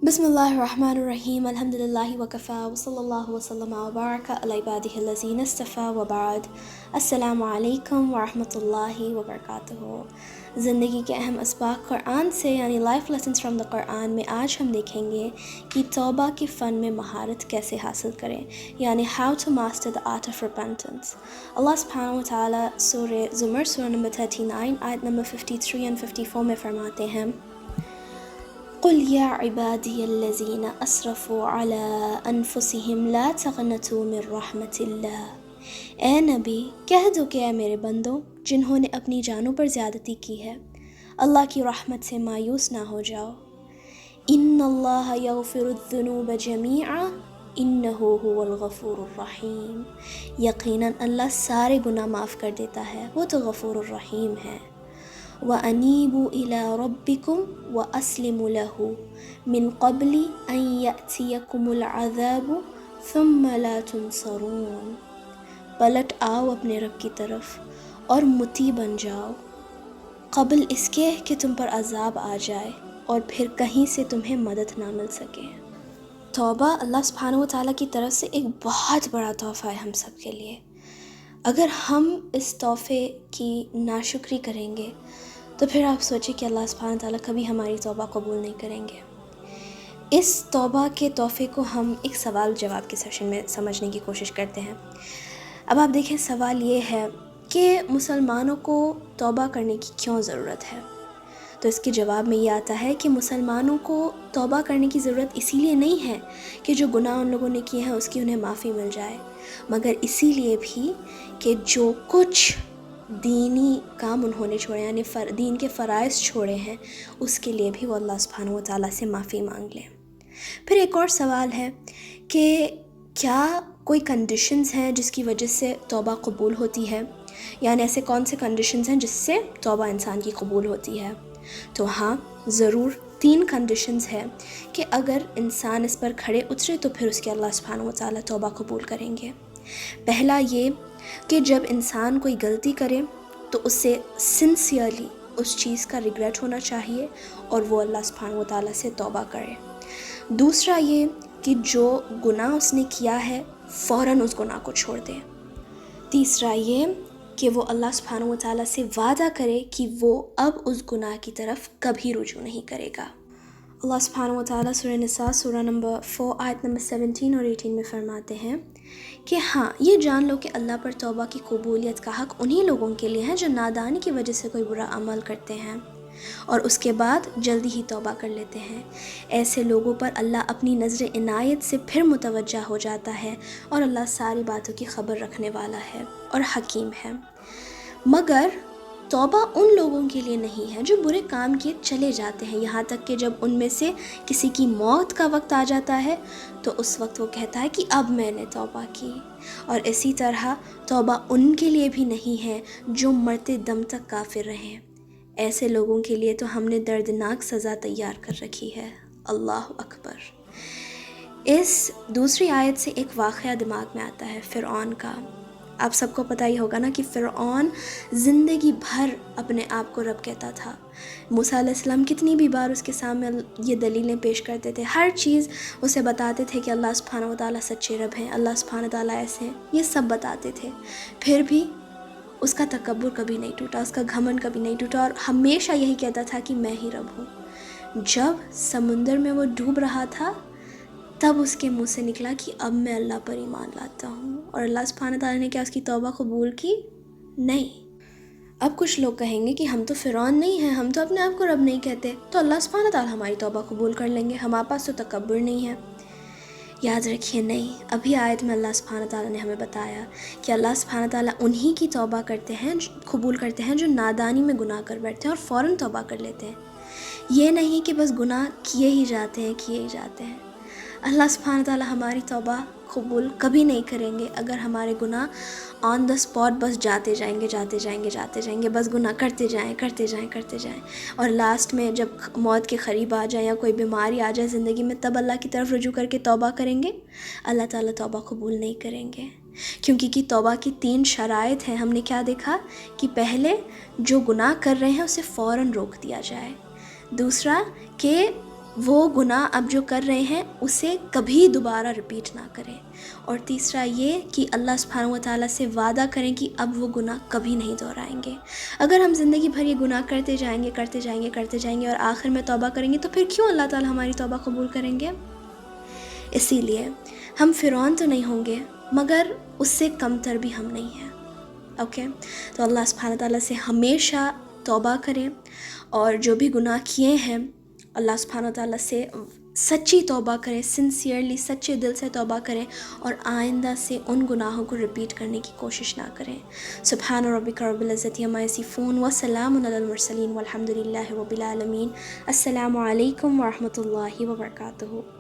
بسم اللہ الرحمن الرحیم الحمد للہ وکفا وصلی اللہ وسلم وبارک علی عبادہ الذین اصطفیٰ وبعد السلام علیکم ورحمۃ اللہ وبرکاتہ۔ زندگی کے اہم اسباق قرآن سے یعنی لائف لیسنز فرام دا قرآن میں آج ہم دیکھیں گے کہ توبہ کے فن میں مہارت کیسے حاصل کریں، یعنی how to master the art of repentance. اللہ سبحانہ و تعالیٰ سورہ زمر سورہ نمبر 39 آیت نمبر 53 and 54 میں فرماتے ہیں، قُلْ يَا عِبَادِيَ الَّذِينَ أَسْرَفُوا عَلَىٰ أَنفُسِهِمْ لَا تَقْنَطُوا مِن رَحْمَةِ اللَّهِ۔ اے نبی کہہ دو کہ اے میرے بندو جنہوں نے اپنی جانوں پر زیادتی کی ہے، اللہ کی رحمت سے مایوس نہ ہو جاؤ۔ إِنَّ اللَّهَ يَغْفِرُ الذُّنُوبَ جَمِيعًا إِنَّهُ هُوَ الْغَفُورُ الرَّحِيمُ۔ یقیناً اللہ سارے گناہ معاف کر دیتا ہے، وہ تو غفور الرحیم ہے۔ وَأَنِيبُوا إِلَىٰ رَبِّكُمْ وَأَسْلِمُوا لَهُ مِن قَبْلِ أَن يَأْتِيَكُمُ الْعَذَابُ ثُمَّ لَا تُنصَرُونَ۔ پلٹ آؤ اپنے رب کی طرف اور مطیع بن جاؤ قبل اس کے کہ تم پر عذاب آ جائے اور پھر کہیں سے تمہیں مدد نہ مل سکے۔ توبہ اللہ سبحانہ و تعالیٰ کی طرف سے ایک بہت بڑا تحفہ ہے ہم سب کے لیے۔ اگر ہم اس تحفے کی ناشکری کریں گے تو پھر آپ سوچیں کہ اللہ سبحانہ تعالیٰ کبھی ہماری توبہ قبول نہیں کریں گے۔ اس توبہ کے تحفے کو ہم ایک سوال جواب کے سیشن میں سمجھنے کی کوشش کرتے ہیں۔ اب آپ دیکھیں، سوال یہ ہے کہ مسلمانوں کو توبہ کرنے کی کیوں ضرورت ہے؟ تو اس کے جواب میں یہ آتا ہے کہ مسلمانوں کو توبہ کرنے کی ضرورت اسی لیے نہیں ہے کہ جو گناہ ان لوگوں نے کیے ہیں اس کی انہیں معافی مل جائے، مگر اسی لیے بھی کہ جو کچھ دینی کام انہوں نے چھوڑے یعنی دین کے فرائض چھوڑے ہیں اس کے لیے بھی وہ اللہ سبحانہ و تعالیٰ سے معافی مانگ لیں۔ پھر ایک اور سوال ہے کہ کیا کوئی کنڈیشنز ہیں جس کی وجہ سے توبہ قبول ہوتی ہے، یعنی ایسے کون سے کنڈیشنز ہیں جس سے توبہ انسان کی قبول ہوتی ہے؟ تو ہاں، ضرور 3 کنڈیشنز ہیں کہ اگر انسان اس پر کھڑے اترے تو پھر اس کے اللہ سبحانہ و تعالیٰ توبہ قبول کریں گے۔ پہلا یہ کہ جب انسان کوئی غلطی کرے تو اسے سنسیئرلی اس چیز کا ریگریٹ ہونا چاہیے اور وہ اللہ سبحانہ و تعالیٰ سے توبہ کرے۔ دوسرا یہ کہ جو گناہ اس نے کیا ہے فوراً اس گناہ کو چھوڑ دے۔ تیسرا یہ کہ وہ اللہ سبحانہ و تعالیٰ سے وعدہ کرے کہ وہ اب اس گناہ کی طرف کبھی رجوع نہیں کرے گا۔ اللہ سبحانہ و تعالیٰ سورہ نساء سورہ نمبر 4 آیت نمبر 17 اور 18 میں فرماتے ہیں کہ ہاں، یہ جان لو کہ اللہ پر توبہ کی قبولیت کا حق انہی لوگوں کے لیے ہے جو نادانی کی وجہ سے کوئی برا عمل کرتے ہیں اور اس کے بعد جلدی ہی توبہ کر لیتے ہیں۔ ایسے لوگوں پر اللہ اپنی نظر عنایت سے پھر متوجہ ہو جاتا ہے اور اللہ ساری باتوں کی خبر رکھنے والا ہے اور حکیم ہے۔ مگر توبہ ان لوگوں کے لیے نہیں ہے جو برے کام کیے چلے جاتے ہیں، یہاں تک کہ جب ان میں سے کسی کی موت کا وقت آ جاتا ہے تو اس وقت وہ کہتا ہے کہ اب میں نے توبہ کی۔ اور اسی طرح توبہ ان کے لیے بھی نہیں ہے جو مرتے دم تک کافر رہیں۔ ایسے لوگوں کے لیے تو ہم نے دردناک سزا تیار کر رکھی ہے۔ اللہ اکبر۔ اس دوسری آیت سے ایک واقعہ دماغ میں آتا ہے، فرعون کا۔ آپ سب کو پتہ ہی ہوگا نا کہ فرعون زندگی بھر اپنے آپ کو رب کہتا تھا۔ موسیٰ علیہ السلام کتنی بھی بار اس کے سامنے یہ دلیلیں پیش کرتے تھے، ہر چیز اسے بتاتے تھے کہ اللہ سبحانہ و تعالیٰ سچے رب ہیں، اللہ سبحانہ و تعالیٰ ایسے ہیں، یہ سب بتاتے تھے، پھر بھی اس کا تکبر کبھی نہیں ٹوٹا، اس کا گھمنڈ کبھی نہیں ٹوٹا اور ہمیشہ یہی کہتا تھا کہ میں ہی رب ہوں۔ جب سمندر میں وہ ڈوب رہا تھا تب اس کے منہ سے نکلا کہ اب میں اللہ پر ایمان لاتا ہوں، اور اللہ سبحانہ تعالیٰ نے کیا اس کی توبہ قبول کی؟ نہیں۔ اب کچھ لوگ کہیں گے کہ ہم تو فرعون نہیں ہیں، ہم تو اپنے آپ کو رب نہیں کہتے، تو اللہ سبحانہ تعالیٰ ہماری توبہ قبول کر لیں گے، ہمارے پاس تو تکبر نہیں ہے۔ یاد رکھیے، نہیں، ابھی آیت میں اللہ سبحانہ تعالیٰ نے ہمیں بتایا کہ اللہ سبحانہ تعالیٰ انہی کی توبہ کرتے ہیں، قبول کرتے ہیں جو نادانی میں گناہ کر بیٹھتے ہیں اور فوراً توبہ کر لیتے ہیں۔ یہ نہیں کہ بس گناہ کیے ہی جاتے ہیں۔ اللہ سبحانہ تعالیٰ ہماری توبہ قبول کبھی نہیں کریں گے اگر ہمارے گناہ آن دا اسپاٹ بس جاتے جائیں گے، بس گناہ کرتے جائیں اور لاسٹ میں جب موت کے قریب آ جائے یا کوئی بیماری آ جائے زندگی میں تب اللہ کی طرف رجوع کر کے توبہ کریں گے، اللہ تعالیٰ توبہ قبول نہیں کریں گے۔ کیونکہ کہ توبہ کی 3 شرائط ہیں۔ ہم نے کیا دیکھا کہ پہلے جو گناہ کر رہے ہیں اسے فوراً روک دیا جائے، دوسرا کہ وہ گناہ اب جو کر رہے ہیں اسے کبھی دوبارہ رپیٹ نہ کریں. اور تیسرا یہ کہ اللہ سبحانہ و تعالیٰ سے وعدہ کریں کہ اب وہ گناہ کبھی نہیں دہرائیں گے. اگر ہم زندگی بھر یہ گناہ کرتے جائیں گے اور آخر میں توبہ کریں گے تو پھر کیوں اللہ تعالیٰ ہماری توبہ قبول کریں گے؟ اسی لیے ہم فرعون تو نہیں ہوں گے مگر اس سے کم تر بھی ہم نہیں ہیں. اوکے، تو اللہ سبحانہ تعالیٰ سے ہمیشہ توبہ کریں، اور جو بھی گناہ کیے ہیں اللہ سبحانہ تعالیٰ سے سچی توبہ کریں، سنسیئرلی سچے دل سے توبہ کریں، اور آئندہ سے ان گناہوں کو رپیٹ کرنے کی کوشش نہ کریں. سبحان ربک رب العزت عما یصفون وسلام علی المرسلین والحمد للہ رب العالمین. السلام علیکم ورحمۃ اللہ وبرکاتہ.